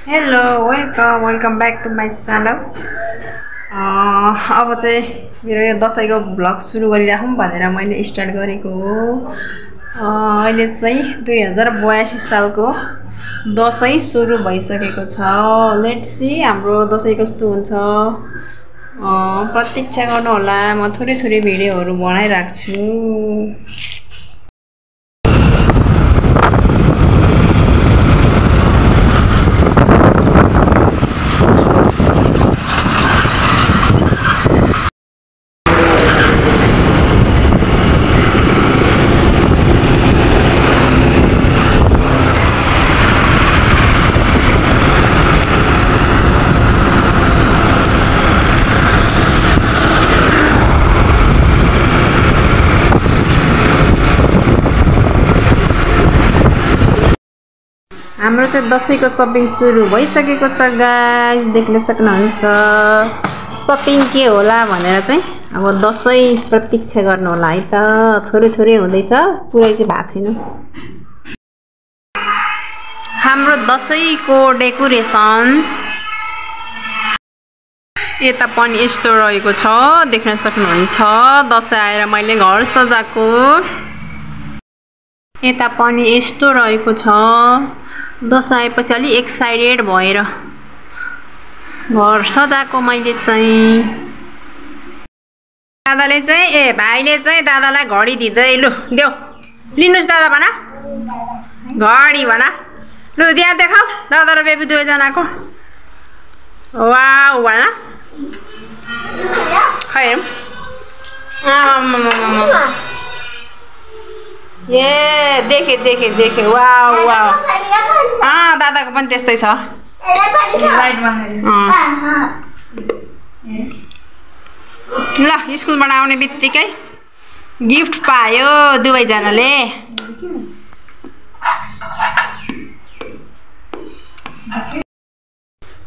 Hello welcome back to my channel. अब चाहिँ मेरो यो दसैँको भ्लग सुरु गरिराखौँ भनेर मैले स्टार्ट गरेको हो। अहिले चाहिँ 2082 सालको दसैँ सुरु भइसकेको छ। लेट्स सी हाम्रो दसैँ कस्तो हुन्छ, प्रतीक्षा गर्नुहोला। म थोरै भिडियोहरू बनाइराख्छु। हाम्रो चाहिँ दसैँको सपिङ सुरु भइसकेको छ गाइस, देख्न सक्नुहुन्छ। सपिङ के होला भनेर चाहिँ अब दसैँ प्रतीक्षा गर्नु होला है त। थोरै हुँदैछ, पुरै चाहिँ भएको छैन। हाम्रो दसैँको डेकोरेसन यता पनि यस्तो रहेको छ, देख्न सक्नुहुन्छ। दसैँ आएर मैले घर सजाएको। यता पनि यस्तो रहेको छ। दसैँ आएपछि अलि एक्साइटेड भएर घर सजाएको मैले चाहिँ। दादाले चाहिँ भाइले चाहिँ दादालाई घडी दिँदै, लु देऊ लिनुहोस् दादा भन, घडी भन, लु त्यहाँ देखाऊ दादा र बेबी दुवैजनाको। वाउ भन, खै ए देखे वाउ वाउ। दादाको पनि त्यस्तै छ। ल स्कुलबाट आउने बित्तिकै गिफ्ट पायो दुवैजनाले।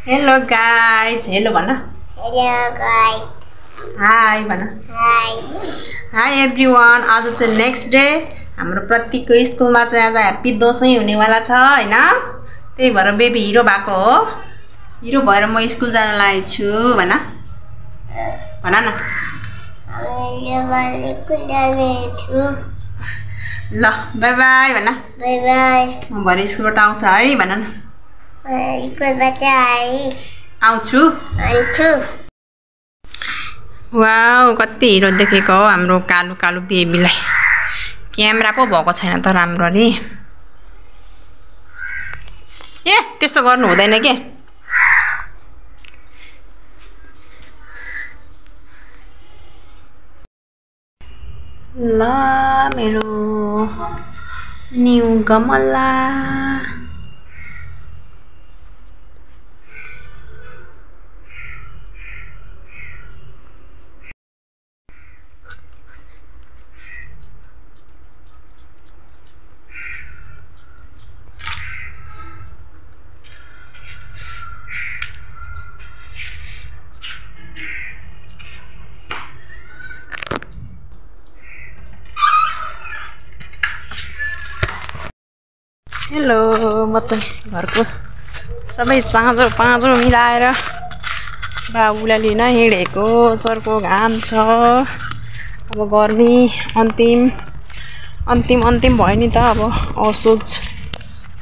हेलो गाइज, हेलो भन, हाई भन, हाई एभ्रिवान। आज चाहिँ नेक्स्ट डे हाम्रो प्रतीकको स्कुलमा चाहिँ आज ह्याप्पी दसैँ हुनेवाला छ होइन। त्यही भएर बेबी हिरो भएको हो। हिरो भएर म स्कुल जान लागेको छु भन, भन न। ल बाई बाई भन, बाई बाई। म भरे स्कुलबाट आउँछ है भन न। स्कुलबाट आउँछु। वाउ कति हिरो देखेको हो हाम्रो कालो बेबीलाई। क्यामेरा पो भएको छैन त राम्ररी। ए त्यस्तो गर्नु हुँदैन के। ल मेरो न्यू गमला। हेलो, म चाहिँ घरको सबै चाँजो मिलाएर बाबुलाई लिन हिँडेको। चर्को घाम छ। अब गर्मी अन्तिम भयो नि त। अब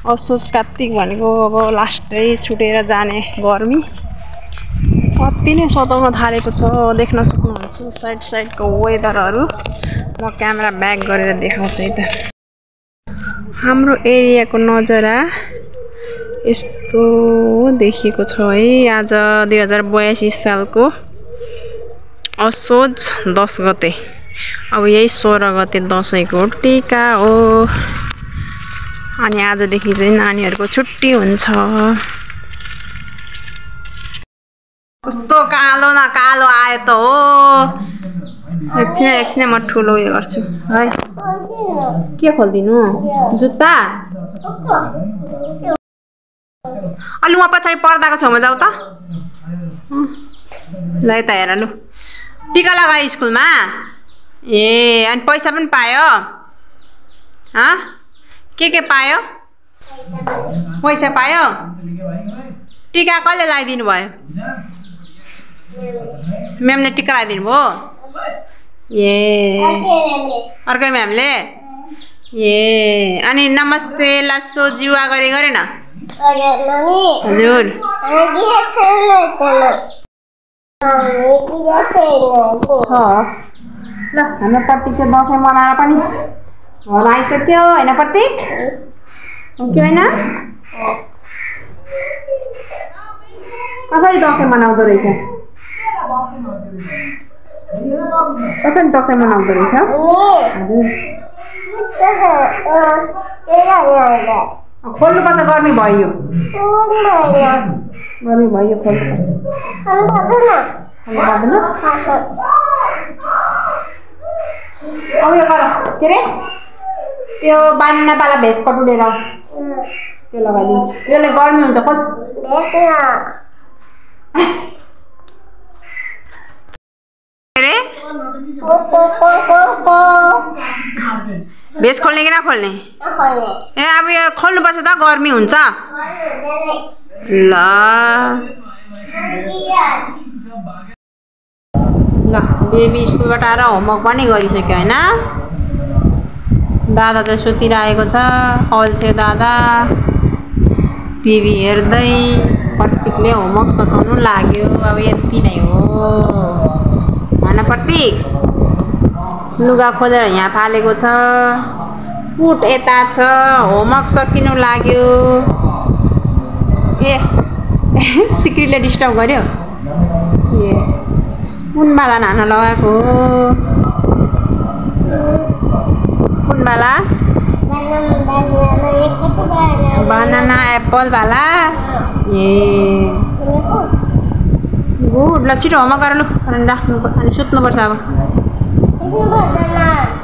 असोज कार्तिक भनेको अब लास्टै छुटेर जाने गर्मी कति नै सताउन थालेको छ। देख्न सक्नुहुन्छ साइडको वेदरहरू। म क्यामेरा ब्याक गरेर देखाउँछु है त। हाम्रो एरियाको नजारा यस्तो देखिएको छ है। आज 2082 सालको असोज 10 गते। अब यही 16 गते दसैँको टिका हो। अनि आजदेखि चाहिँ नानीहरूको छुट्टी हुन्छ। कस्तो कालो न कालो आयो त हो। एकछिन म ठुलो उयो गर्छु है। के खोलिदिनु जुत्ता? अलि म पछाडि पर्दाको छेउमा जाऊ त। ल यता हेर, लु टिका लगायो स्कुलमा। ए अनि पैसा पनि पायो? के पायो? पैसा पायो? टीका कसले लगाइदिनु भयो? म्यामले टीका लगाइदिनु भयो? ए अर्कै म्यामले? ए अनि नमस्ते लासो जुवा गरेन? हजुर ल हाम्रो प्रतीक चाहिँ दसैँ मनाएर पनि होला आइसक्यो होइन प्रतीक? हो कि होइन? कसरी दसैँ मनाउँदो रहेछ? कसरी दसैँ मनाउँदो रहेछ? हजुर खोल्नुपर्छ गर्मी भयो गर्मी भयो खोल्नुपर्छ अब यो गर के अरे त्यो बान्नापाला भेस्ट कटुडेर त्यो लगाइदिन्छु त्यसले गर्मी हुन्छ खोल भेस्ट खोल्ने कि नखोल्ने? ए अब यो खोल्नुपर्छ त गर्मी हुन्छ ल ल बेबी स्कुलबाट आएर होमवर्क पनि गरिसक्यो होइन? दादा चाहिँ सुतिरहेको छ अल्छे दादा टिभी हेर्दै प्रतीकले होमवर्क सकाउनु लाग्यो अब यति नै हो होइन प्रतीक? लुगा खोजेर यहाँ फालेको छ पुट यता छ होमवर्क सकिनु लाग्यो ए सिक्रीले डिस्टर्ब गर्यो ए कुनबाला नाना लगाएको कुनबाला बनाना एप्पल वाला ए गुड ल छिटो होमवर्क गर लु राख्नु अनि सुत्नुपर्छ अब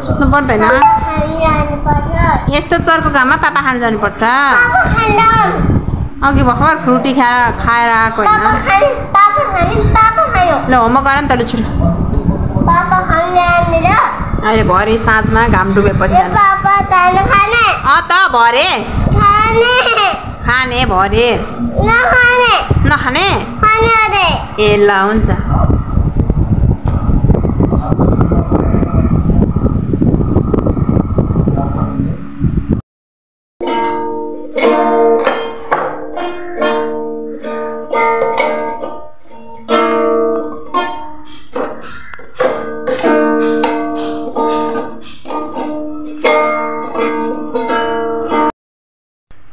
सुत्नु पर्दैन यस्तो चर्को घाममा पापा खानु जानुपर्छ अघि भर्खर फ्रुटी खाएर आएको होइन ल होमवर्क गर नि त लु छिटो अहिले भरे साँझमा घाम डुबेपछि त भरे खाने भरे नखाने ए ल हुन्छ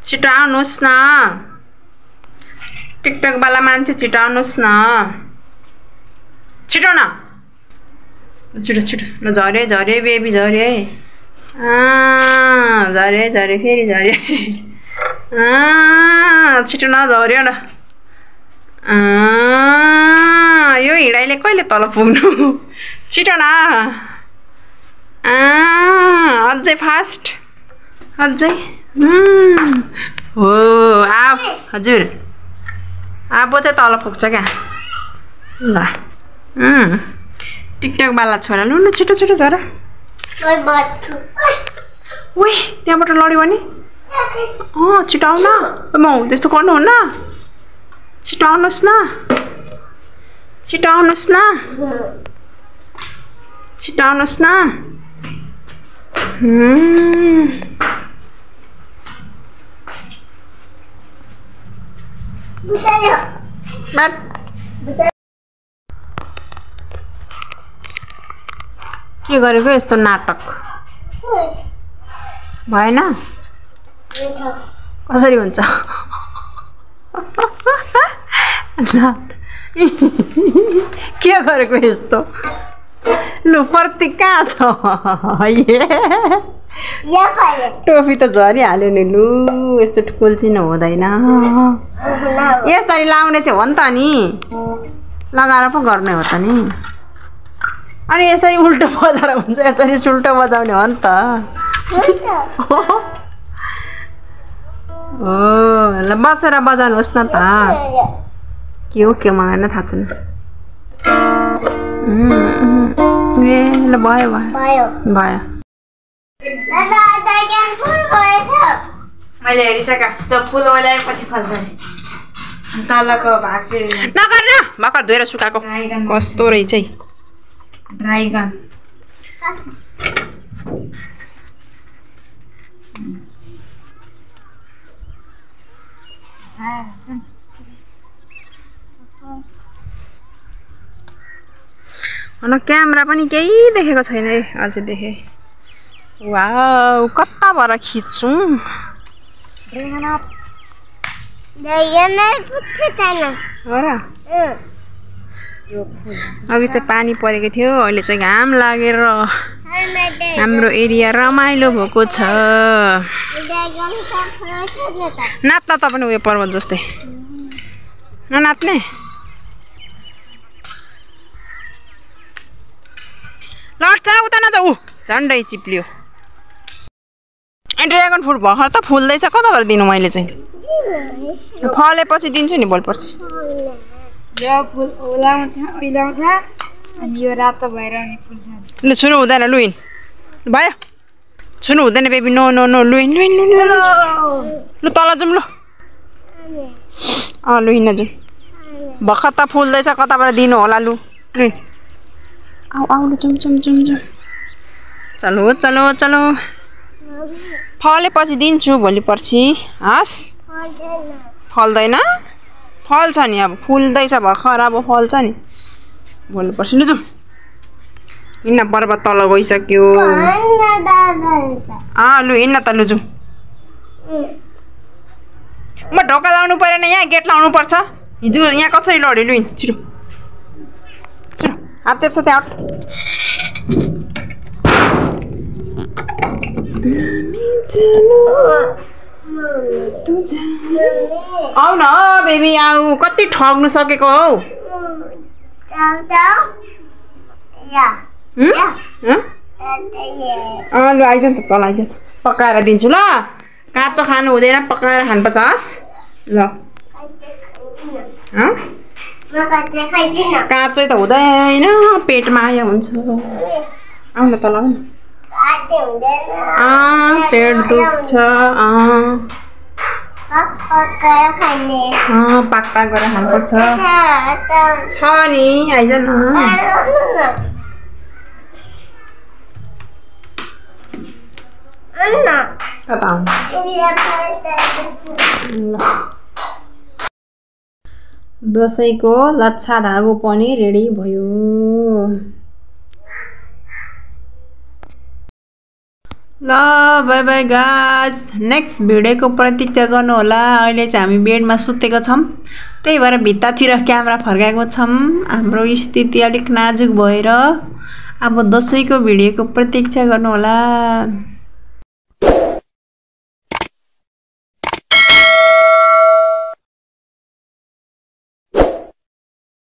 छिटो आउनुहोस् न टिकटकवाला मान्छे छिटो आउनुहोस् न छिटो न छिटो छिटो ल झरे झरे बेबी झरे झरे झरे फेरि झरे छिटो न झर्यो न यो हिँडाइले कहिले तल पुग्नु छिटो न अझै फास्ट अझै हो आ हजुर अब चाहिँ तल पुग्छ क्या ल टिकटकवाला छोरा लु न छिटो छिटो झर उही त्यहाँबाट लड्यो भने छिटो आउन म त्यस्तो गर्नुहुन्न छिटो आउनुहोस् न छिटो आउनुहोस् न छिटो आउनुहोस् न के गरेको यस्तो नाटक भएन कसरी हुन्छ के गरेको यस्तो लु प्रतीक कहाँ छ टोपी त झरिहाल्यो नि लु यस्तो कोल्चिनु हुँदैन यसरी लाउने चाहिँ हो नि त नि लगाएर पो गर्ने हो त नि अनि यसरी उल्टो बजाएर हुन्छ यसरी सुल्टो बजाउने हो नि त ओ ल बसेर बजाउनुहोस् न त के हो के मलाई नै थाहा छैन ए ल भयो भयो भयो अहिले हेरिसक्यो त्यो फुल ओल्याएपछि फल्छ नि तलको भाग चाहिँ नगर न भर्खर धोएर सुकाएको कस्तो रहेछ है ड्राइगन क्यामेरा पनि केही देखेको छैन है अझै देखेँ वाउ कताबाट खिच्छु हो र अघि चाहिँ पानी परेको थियो अहिले चाहिँ घाम लागेर हाम्रो एरिया रमाइलो भएको छ नाच्न त पनि उयो पर्वत जस्तै ननाच्ने लड्छ उता नजाऊ झन्डै चिप्लियो ड्रागन फ्रुट भर्खर त फुल्दैछ कताबाट दिनु मैले चाहिँ फलेपछि दिन्छु नि भोलि पर्सि यो फुल उलाउँछ अनि यो रातो भएर अनि फुल्छ लु छुनु हुँदैन लुइन भयो छुनु हुँदैन बेबी नो नो नो लुइन लुइन लुइन लु तल जाउँ लु लु हिँड्न जाउँ भर्खर त फुल्दैछ कताबाट दिनु होला लु लुइन आऊ आऊ लु जाउँ जाउँ जाउँ जाउँ चलो चलो चलो फलेपछि दिन्छु भोलि पर्सि हस् फल्दैन फल्छ नि अब फुल्दैछ भर्खर अब फल्छ नि भोलि पर्सि लु जाउँ हिँड्न पर्वत तल गइसक्यो लु हिँड्न त लु जाउँ म ढोका लाउनु परेन यहाँ गेट लाउनु पर्छ हिजो यहाँ कसरी लड्यो लु छिटो छिटो हात टेप्छ त्यहाँ आऊ न बेबी आऊ कति ठग्नु सकेको हौ लु आइज नि त तल आइज पकाएर दिन्छु ल काँचो खानु हुँदैन पकाएर खानुपर्छ हस् ल काँचै त हुँदैन पेटमा आयो हुन्छ आऊ न तल आऊ न पेट दुख्छ पाक्का गरेर खानुपर्छ छ नि आइज न कता आउनु दसैँको लच्छा धागो पनि रेडी भयो ल बाई बाई गाइज नेक्स्ट भिडियोको प्रतीक्षा गर्नु होला अहिले चाहिँ हामी बेडमा सुतेको छौँ त्यही भएर भित्तातिर क्यामेरा फर्काएको छौँ हाम्रो स्थिति अलिक नाजुक भएर अब दसैँको भिडियोको प्रतीक्षा गर्नु होला